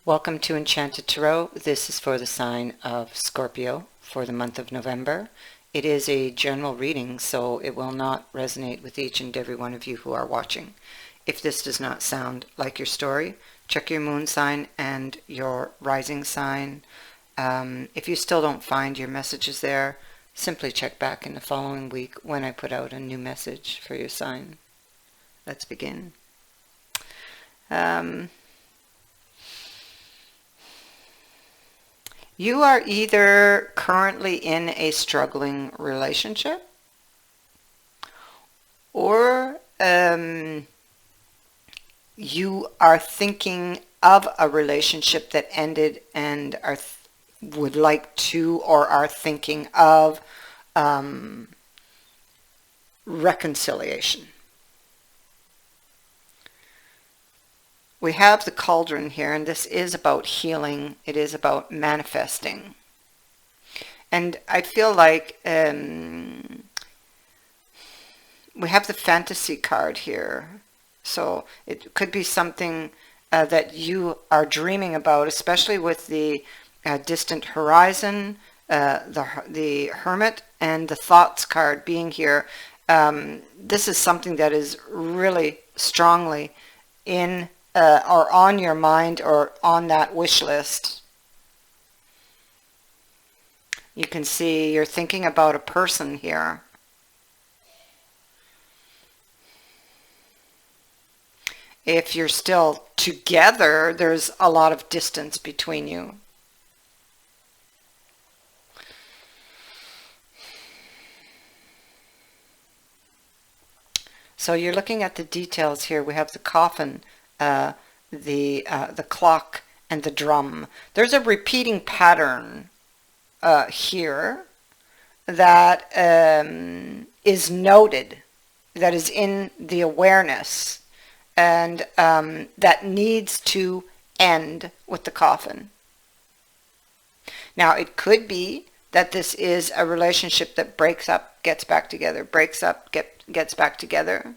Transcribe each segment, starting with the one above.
Welcome to Enchanted Tarot. This is for the sign of Scorpio for the month of November. It is a general reading, so it will not resonate with each and every one of you who are watching. If this does not sound like your story, check your moon sign and your rising sign. If you still don't find your messages there, simply check back in the following week when I put out a new message for your sign. Let's begin. You are either currently in a struggling relationship or you are thinking of a relationship that ended and would like to or are thinking of reconciliation. We have the cauldron here, and this is about healing. It is about manifesting. And I feel like we have the fantasy card here. So it could be something that you are dreaming about, especially with the distant horizon, the hermit, and the thoughts card being here. This is something that is really strongly in or on your mind or on that wish list. You can see you're thinking about a person here. If you're still together, there's a lot of distance between you. So you're looking at the details here. We have the coffin, the clock, and the drum. There's a repeating pattern here that is noted, that is in the awareness, and that needs to end with the coffin. Now, it could be that this is a relationship that breaks up, gets back together, breaks up, gets back together.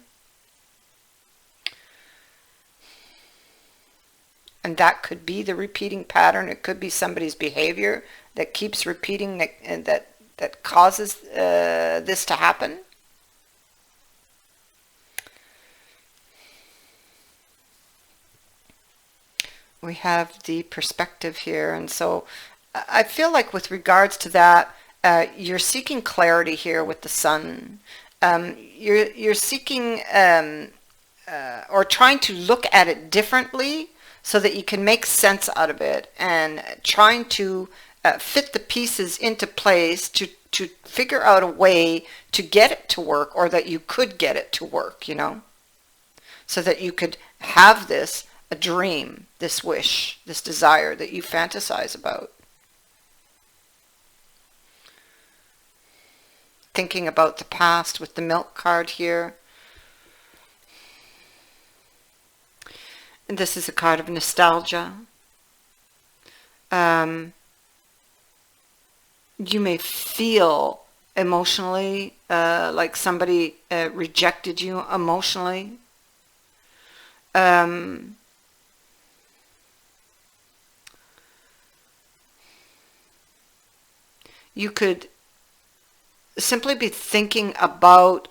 And that could be the repeating pattern. It could be somebody's behavior that keeps repeating, that causes this to happen. We have the perspective here, and so I feel like with regards to that, you're seeking clarity here with the sun. You're seeking or trying to look at it differently, so that you can make sense out of it, and trying to fit the pieces into place to figure out a way to get it to work, or that you could get it to work, so that you could have this, a dream, this wish, this desire that you fantasize about. Thinking about the past with the milk card here. And this is a card of nostalgia. You may feel emotionally like somebody rejected you emotionally. You could simply be thinking about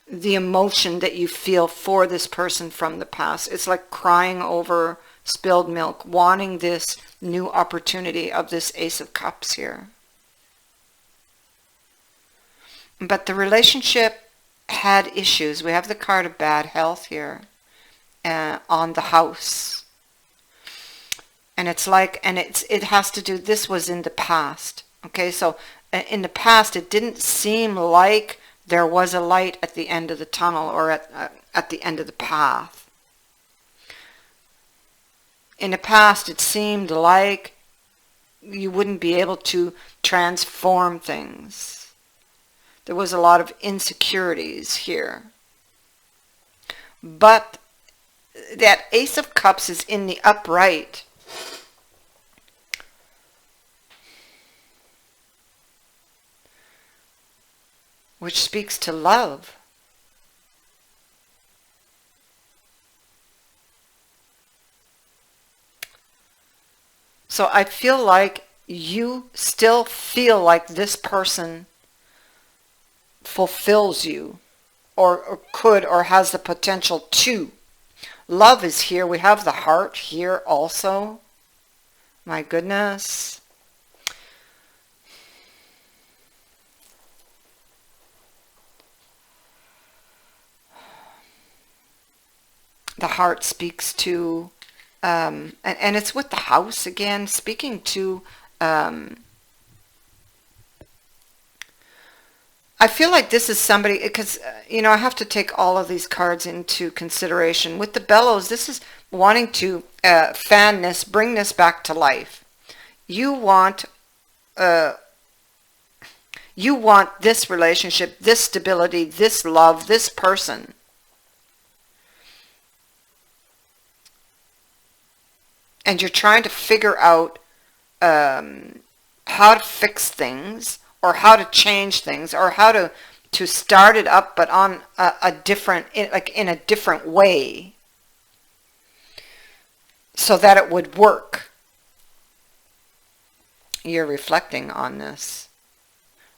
the emotion that you feel for this person from the past. It's like crying over spilled milk, wanting this new opportunity of this Ace of Cups here. But the relationship had issues. We have the card of bad health here on the house. And it's like, and it has to do, this was in the past. Okay, so in the past, it didn't seem like there was a light at the end of the tunnel, or at the end of the path. In the past, it seemed like you wouldn't be able to transform things. There was a lot of insecurities here. But that Ace of Cups is in the upright. Which speaks to love. So I feel like you still feel like this person fulfills you, or could, or has the potential to. Love is here. We have the heart here also. My goodness. The heart speaks to, and it's with the house again, speaking to, I feel like this is somebody, because, I have to take all of these cards into consideration. With the bellows, this is wanting to fan this, bring this back to life. You want, this relationship, this stability, this love, this person. And you're trying to figure out how to fix things, or how to change things, or how to start it up, but on a different, in a different way, so that it would work. You're reflecting on this,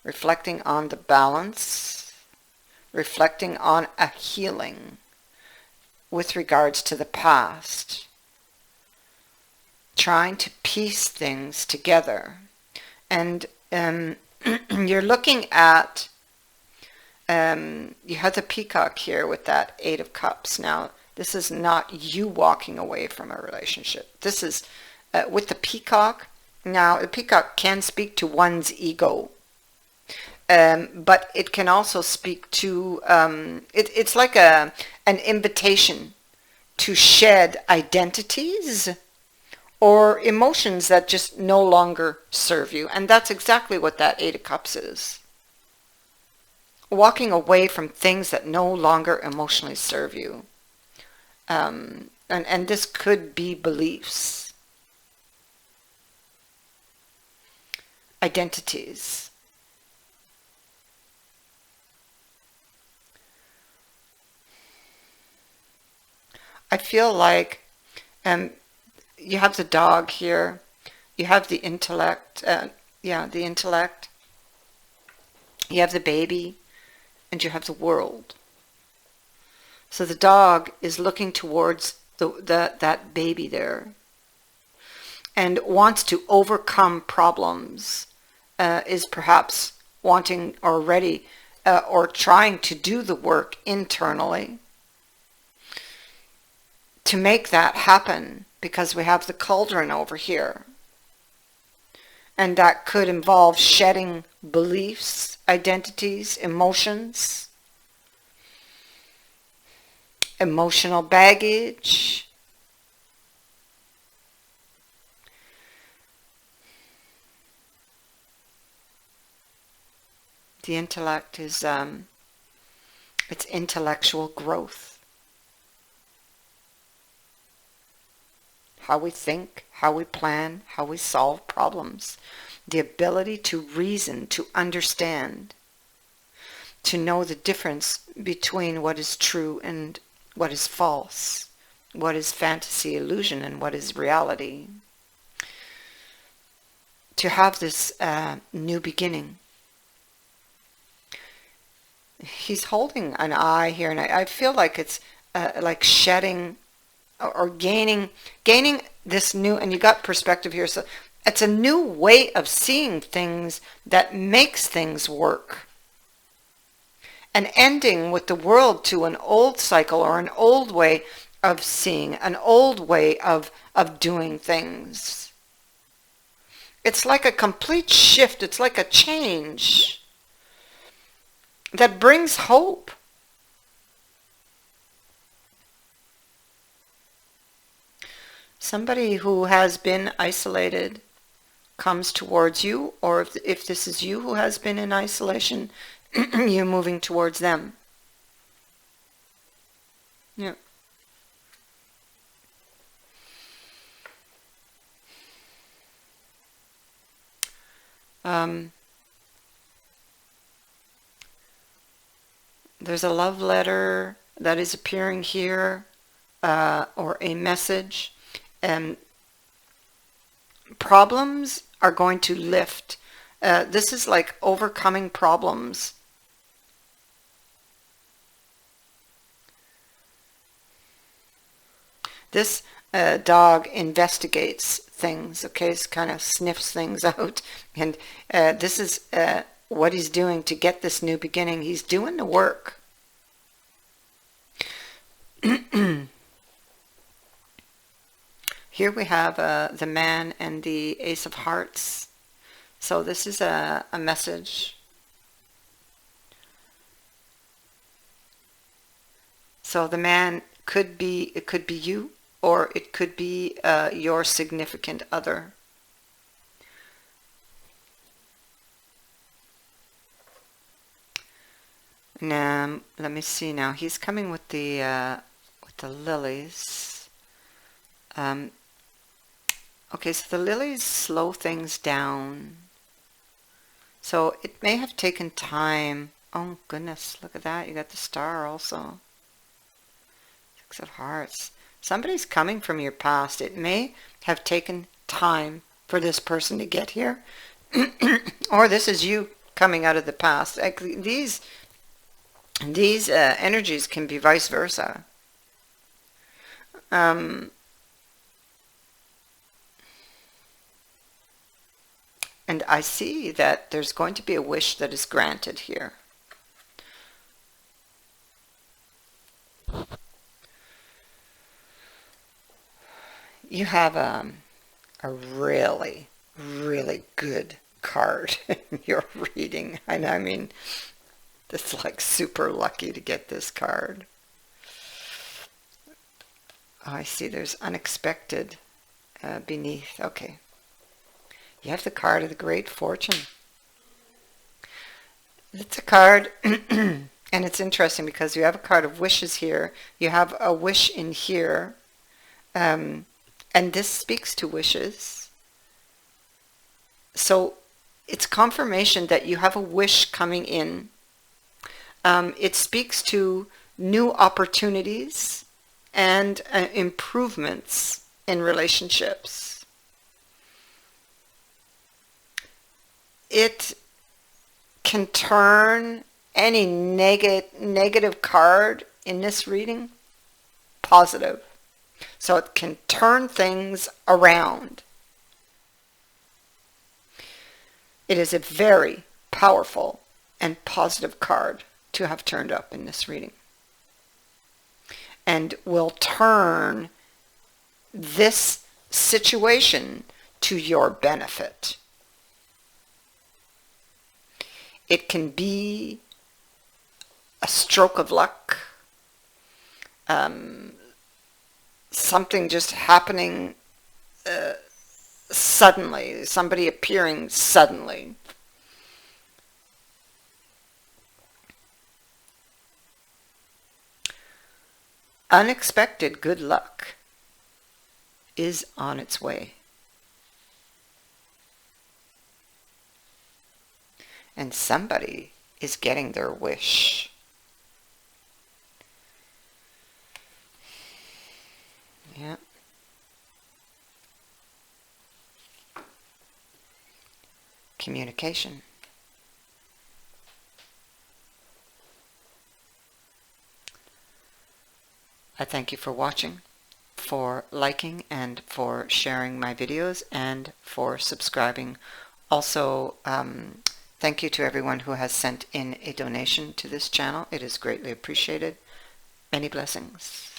reflecting on the balance, reflecting on a healing with regards to the past, trying to piece things together. And you're looking at, you have the peacock here with that 8 of Cups. Now, this is not you walking away from a relationship. This is with the peacock. Now, the peacock can speak to one's ego, but it can also speak to, it's like an invitation to shed identities or emotions that just no longer serve you. And that's exactly what that 8 of Cups is. Walking away from things that no longer emotionally serve you. And this could be beliefs, identities. I feel like you have the dog here, you have the intellect, the intellect, you have the baby, and you have the world. So the dog is looking towards that baby there, and wants to overcome problems, is perhaps wanting or ready, or trying to do the work internally to make that happen, because we have the cauldron over here. And that could involve shedding beliefs, identities, emotions, emotional baggage. The intellect is, it's intellectual growth. How we think, how we plan, how we solve problems. The ability to reason, to understand, to know the difference between what is true and what is false, what is fantasy, illusion, and what is reality. To have this new beginning. He's holding an eye here, and I feel like it's like shedding or gaining this new, and you got perspective here, so it's a new way of seeing things that makes things work. And ending with the world to an old cycle, or an old way of seeing, an old way of doing things. It's like a complete shift. It's like a change that brings hope. Somebody who has been isolated comes towards you, or if this is you who has been in isolation, you're moving towards them. Yeah. There's a love letter that is appearing here, or a message. And problems are going to lift. This is like overcoming problems. This dog investigates things, okay? It kind of sniffs things out. And this is what he's doing to get this new beginning. He's doing the work. Here we have the man and the Ace of Hearts. So this is a message. So the man could be, it could be you, or it could be your significant other. Now, let me see now. He's coming with the lilies. Okay, so the lilies slow things down. So it may have taken time. Oh goodness, look at that. You got the star also. Six of Hearts. Somebody's coming from your past. It may have taken time for this person to get here. Or this is you coming out of the past. Like these energies can be vice versa. And I see that there's going to be a wish that is granted here. You have a really, really good card in your reading. And I mean, it's like super lucky to get this card. Oh, I see there's unexpected beneath. Okay. You have the card of the Great Fortune. It's a card, and it's interesting because you have a card of wishes here. You have a wish in here, and this speaks to wishes. So it's confirmation that you have a wish coming in. It speaks to new opportunities and improvements in relationships. It can turn any negative card in this reading positive. So it can turn things around. It is a very powerful and positive card to have turned up in this reading. And will turn this situation to your benefit. It can be a stroke of luck, something just happening suddenly, somebody appearing suddenly. Unexpected good luck is on its way. And somebody is getting their wish. Yeah. Communication. I thank you for watching, for liking, and for sharing my videos, and for subscribing. Also, thank you to everyone who has sent in a donation to this channel. It is greatly appreciated. Many blessings.